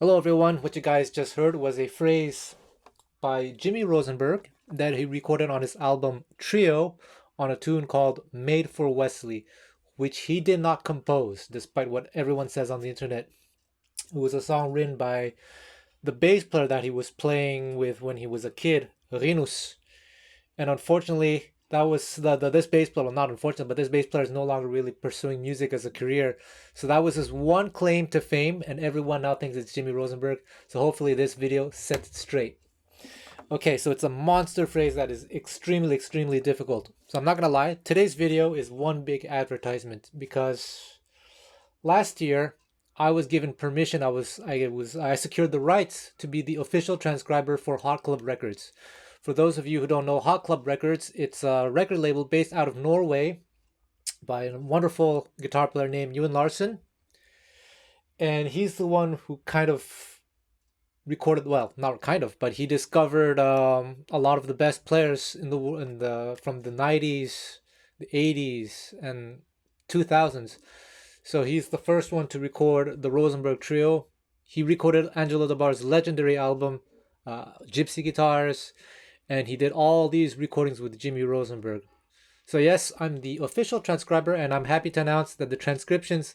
Hello everyone, what you guys just heard was a phrase by Jimmy Rosenberg that he recorded on his album Trio on a tune called Made for Wesley, which he did not compose, despite what everyone says on the internet. It was a song written by the bass player that he was playing with when he was a kid, Rinus. And unfortunately, that was this bass player, well, not unfortunate, but this bass player is no longer really pursuing music as a career. So that was his one claim to fame, and everyone now thinks it's Jimmy Rosenberg. So hopefully this video sets it straight. Okay, so it's a monster phrase that is extremely, extremely difficult. So I'm not gonna lie, today's video is one big advertisement because last year I was given permission. I secured the rights to be the official transcriber for Hot Club Records. For those of you who don't know Hot Club Records, it's a record label based out of Norway by a wonderful guitar player named Ewan Larson. And he's the one who kind of recorded, well, not kind of, but he discovered a lot of the best players from the 90s, the 80s, and 2000s. So he's the first one to record the Rosenberg Trio. He recorded Angelo DeBar's legendary album, Gypsy Guitars, and he did all these recordings with Jimmy Rosenberg. So yes, I'm the official transcriber, and I'm happy to announce that the transcriptions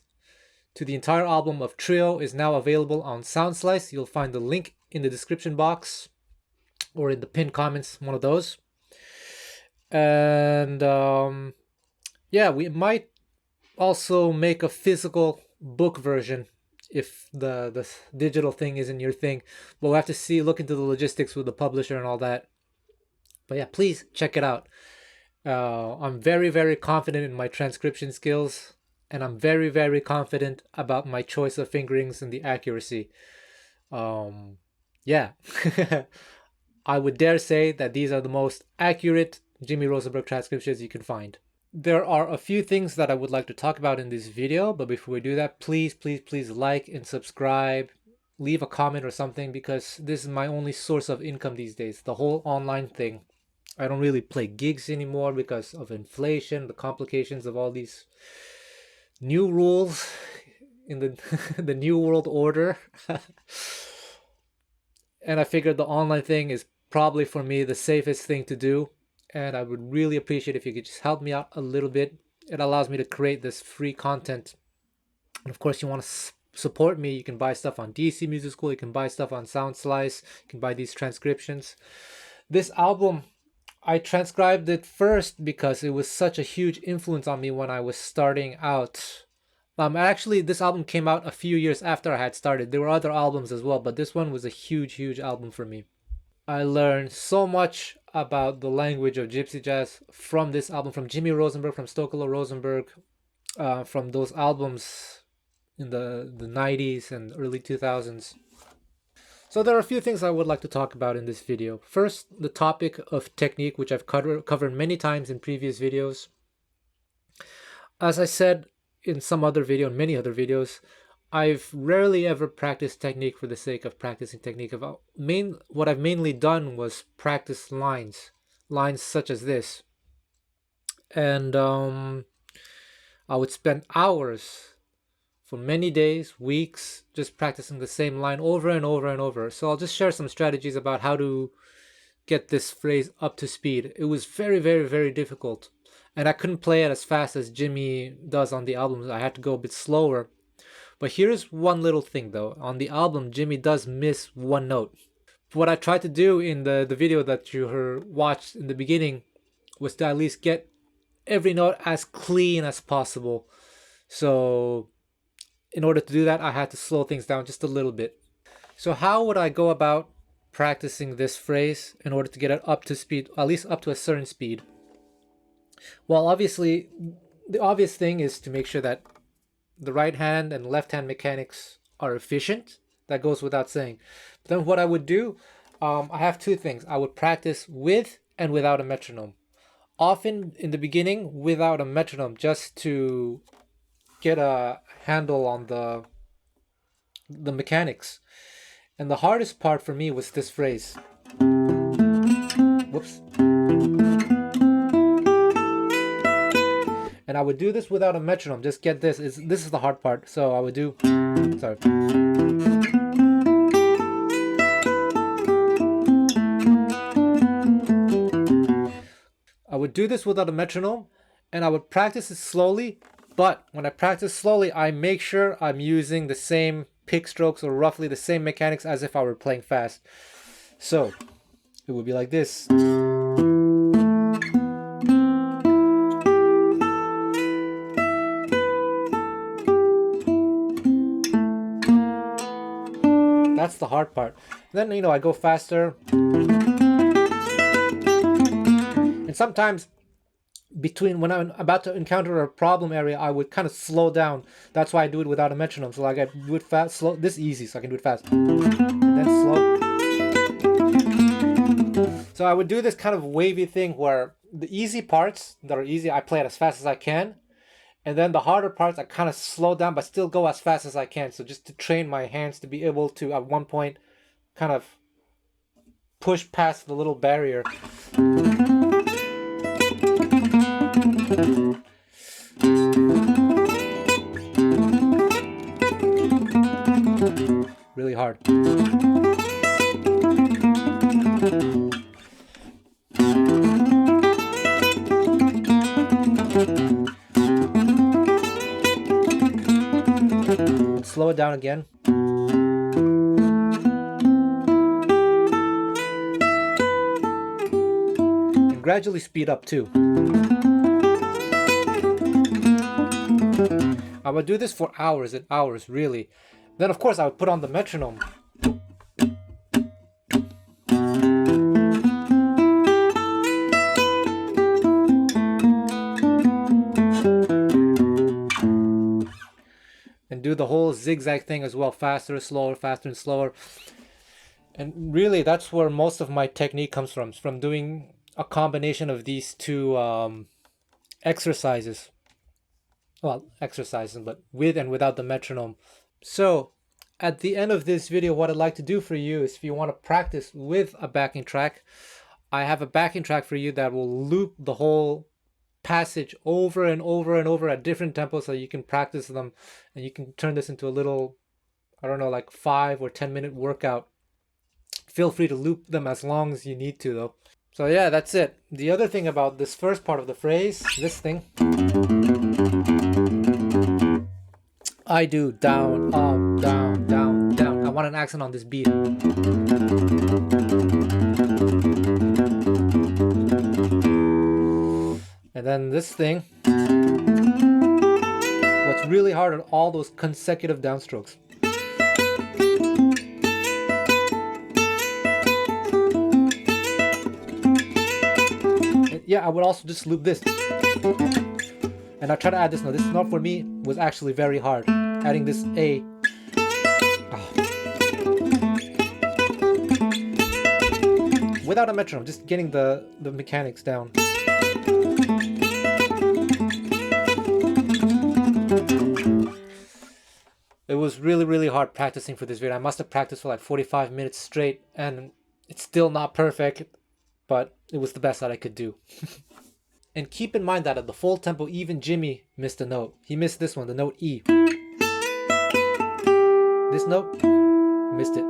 to the entire album of Trio is now available on SoundSlice. You'll find the link in the description box or in the pinned comments, one of those. And yeah, we might also make a physical book version if the digital thing isn't your thing. But we'll have to look into the logistics with the publisher and all that. But yeah, please check it out. I'm very, very confident in my transcription skills, and I'm very, very confident about my choice of fingerings and the accuracy. Yeah, I would dare say that these are the most accurate Jimmy Rosenberg transcriptions you can find. There are a few things that I would like to talk about in this video, but before we do that, please, please, please like and subscribe. Leave a comment or something, because this is my only source of income these days, the whole online thing. I don't really play gigs anymore because of inflation, the complications of all these new rules in the the new world order. And I figured the online thing is probably for me the safest thing to do, and I would really appreciate if you could just help me out a little bit. It allows me to create this free content. And of course, you want to support me, you can buy stuff on DC Music School, you can buy stuff on SoundSlice, you can buy these transcriptions. This album, I transcribed it first because it was such a huge influence on me when I was starting out. Actually, this album came out a few years after I had started. There were other albums as well, but this one was a huge, huge album for me. I learned so much about the language of gypsy jazz from this album, from Jimmy Rosenberg, from Stokolo Rosenberg, from those albums in the 90s and early 2000s. So there are a few things I would like to talk about in this video. First, the topic of technique, which I've covered many times in previous videos. As I said in some other video, and many other videos, I've rarely ever practiced technique for the sake of practicing technique. What I've mainly done was practice lines such as this. And I would spend hours, for many days, weeks, just practicing the same line over and over and over. So I'll just share some strategies about how to get this phrase up to speed. It was very, very, very difficult. And I couldn't play it as fast as Jimmy does on the albums. I had to go a bit slower. But here's one little thing though. On the album, Jimmy does miss one note. What I tried to do in the video that you watched in the beginning was to at least get every note as clean as possible. So in order to do that, I had to slow things down just a little bit. So how would I go about practicing this phrase in order to get it up to speed, at least up to a certain speed? Well, obviously, the obvious thing is to make sure that the right hand and left hand mechanics are efficient. That goes without saying. But then what I would do, I have two things. I would practice with and without a metronome. Often in the beginning, without a metronome, just to get a handle on the mechanics. And the hardest part for me was this phrase. Whoops. And I would do this without a metronome. Just get this. This is the hard part. So I would do, sorry. I would do this without a metronome, and I would practice it slowly. But when I practice slowly, I make sure I'm using the same pick strokes or roughly the same mechanics as if I were playing fast. So it would be like this. That's the hard part. Then, you know, I go faster. And sometimes between when I'm about to encounter a problem area, I would kind of slow down. That's why I do it without a metronome. So like I do it fast, slow. This is easy, so I can do it fast. And then slow. So I would do this kind of wavy thing where the easy parts that are easy, I play it as fast as I can. And then the harder parts, I kind of slow down, but still go as fast as I can. So just to train my hands to be able to, at one point, kind of push past the little barrier. Really hard. Slow it down again. And gradually speed up too. I would do this for hours and hours, really. Then of course I would put on the metronome. And do the whole zigzag thing as well, faster, slower, faster and slower. And really that's where most of my technique comes from doing a combination of these two exercises. Well, exercises, but with and without the metronome. So at the end of this video, what I'd like to do for you is, if you want to practice with a backing track, I have a backing track for you that will loop the whole passage over and over and over at different tempos, so you can practice them and you can turn this into a little, I don't know, like 5 or 10 minute workout. Feel free to loop them as long as you need to though. So yeah, that's it. The other thing about this first part of the phrase, this thing, I do down, up, down, down, down. I want an accent on this beat. And then this thing, what's really hard are all those consecutive downstrokes. And yeah, I would also just loop this. And I try to add this note. This note for me was actually very hard. Adding this A. Oh. Without a metronome, just getting the mechanics down. It was really hard practicing for this video. I must have practiced for like 45 minutes straight, and it's still not perfect, but it was the best that I could do. And keep in mind that at the full tempo, even Jimmy missed a note. He missed this one, the note E. This note, missed it.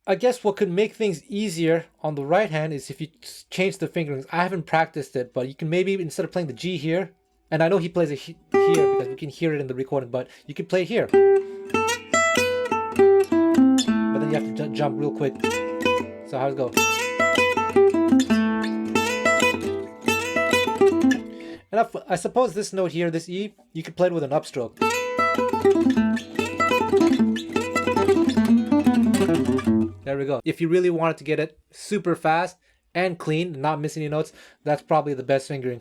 I guess what could make things easier on the right hand is if you change the fingerings. I haven't practiced it, but you can maybe, instead of playing the G here, and I know he plays it here because we can hear it in the recording, but you can play here. But then you have to jump real quick. So how's it go? And I suppose this note here, this E, you could play it with an upstroke. There we go. If you really wanted to get it super fast and clean, not miss any notes, that's probably the best fingering.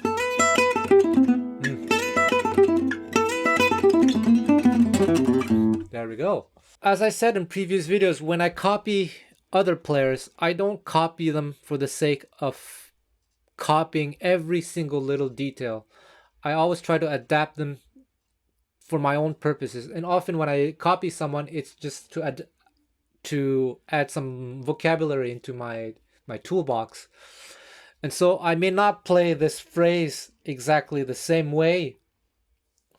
There we go. As I said in previous videos, when I copy other players, I don't copy them for the sake of copying every single little detail. I always try to adapt them for my own purposes. And often when I copy someone, it's just to add some vocabulary into my toolbox. And so I may not play this phrase exactly the same way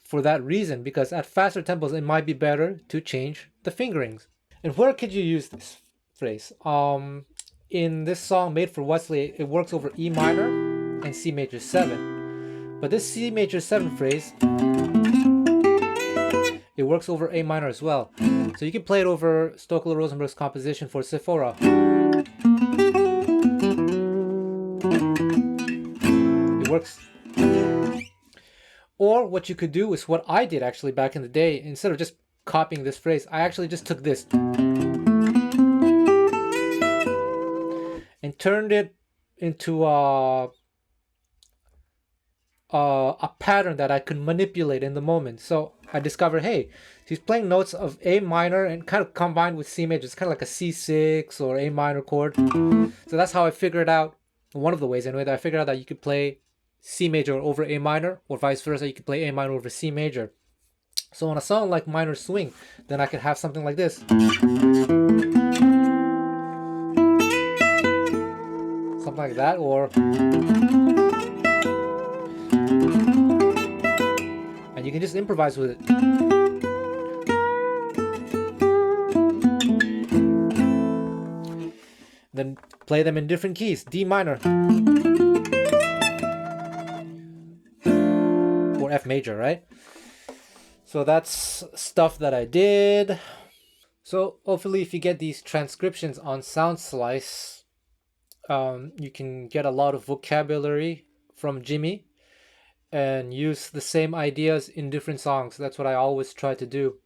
for that reason, because at faster tempos it might be better to change the fingerings. And where could you use this phrase? In this song, Made for Wesley, it works over E minor and C major 7. But this C major 7 phrase, it works over A minor as well. So you can play it over Stokely Rosenberg's composition for Sephora. It works. Or what you could do is what I did actually back in the day. Instead of just copying this phrase, I actually just took this and turned it into a pattern that I could manipulate in the moment. So I discovered, hey, he's playing notes of A minor and kind of combined with C major. It's kind of like a C6 or A minor chord. So that's how I figured out, one of the ways anyway, that I figured out that you could play C major over A minor, or vice versa, you could play A minor over C major. So on a song like Minor Swing, then I could have something like this. Something like that, or... and you can just improvise with it. Then play them in different keys. D minor. Or F major, right? So that's stuff that I did. So hopefully if you get these transcriptions on SoundSlice, you can get a lot of vocabulary from Jimmy and use the same ideas in different songs. That's what I always try to do.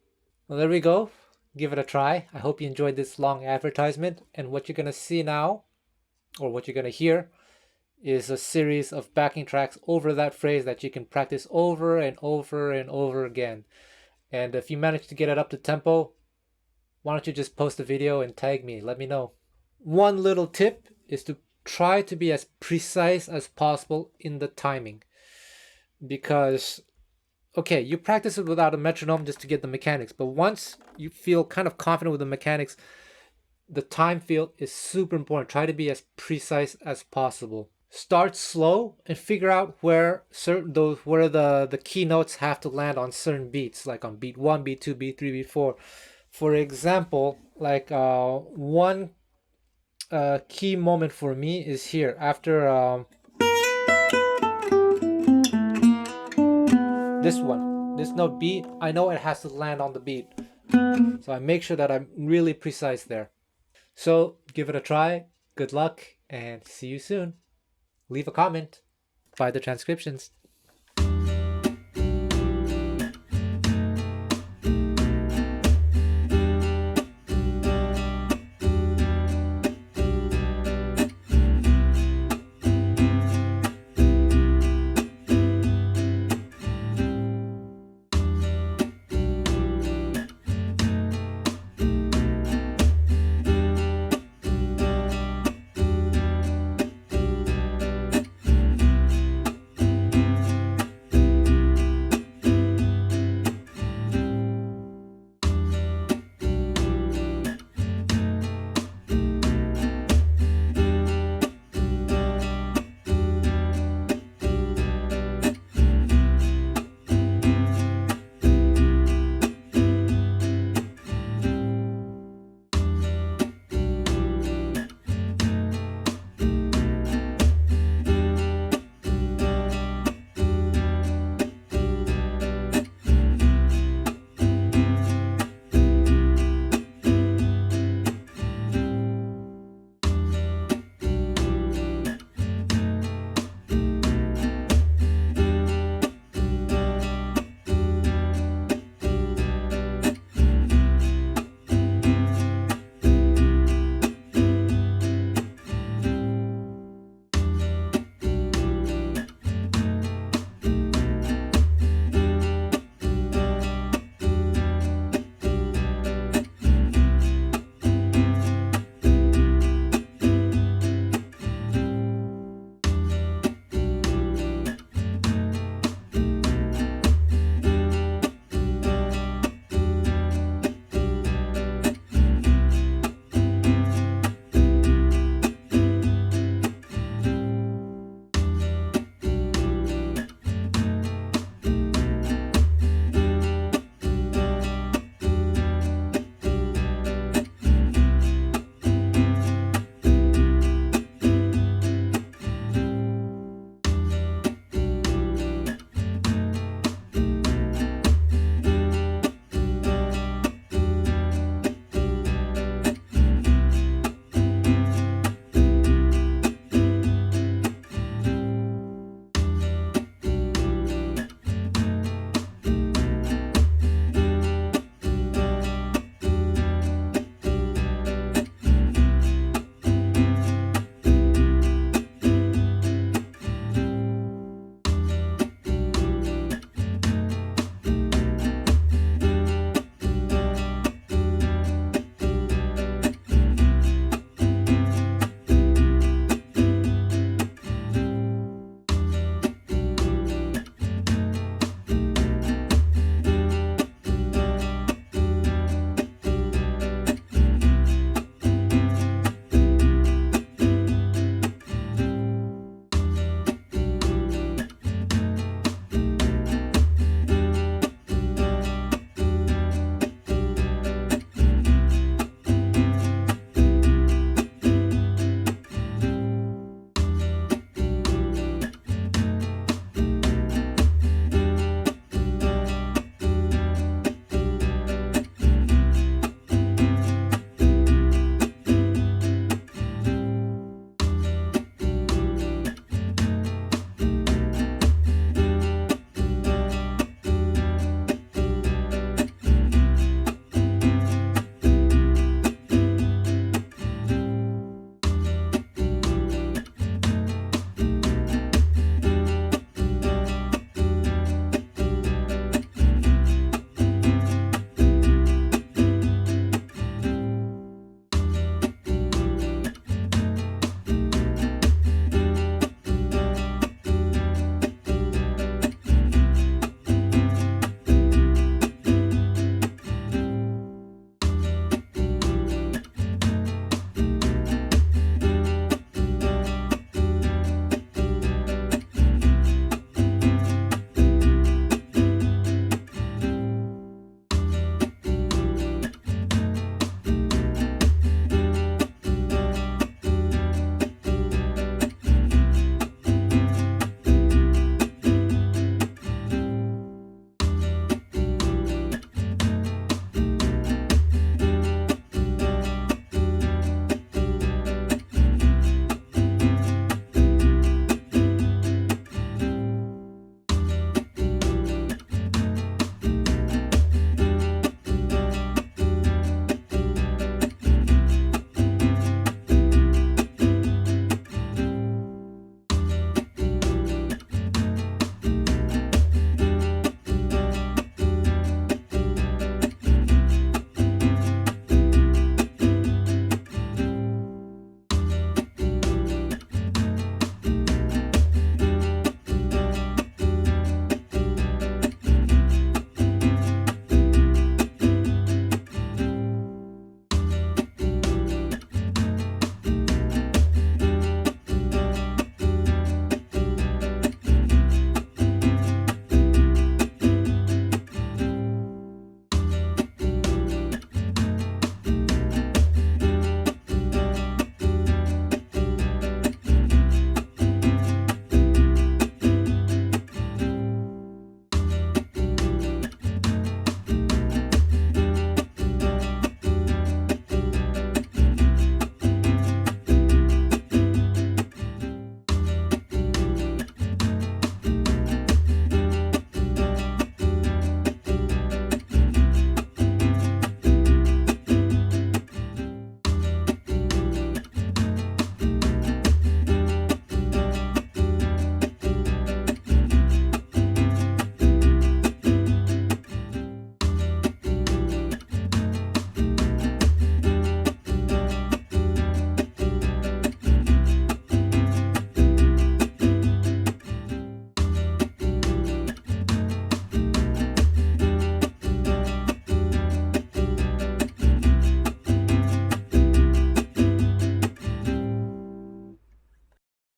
Well, there we go. Give it a try. I hope you enjoyed this long advertisement. And what you're going to see now, or what you're going to hear, is a series of backing tracks over that phrase that you can practice over and over and over again. And if you manage to get it up to tempo, why don't you just post a video and tag me? Let me know. One little tip is to try to be as precise as possible in the timing. Because, okay, you practice it without a metronome just to get the mechanics. But once you feel kind of confident with the mechanics, the time feel is super important. Try to be as precise as possible. Start slow and figure out where the key notes have to land on certain beats, like on beat 1, beat 2, beat 3, beat 4. For example, like one key moment for me is here after this note B. I know it has to land on the beat, so I make sure that I'm really precise there. So give it a try. Good luck and see you soon. Leave a comment. Buy the transcriptions.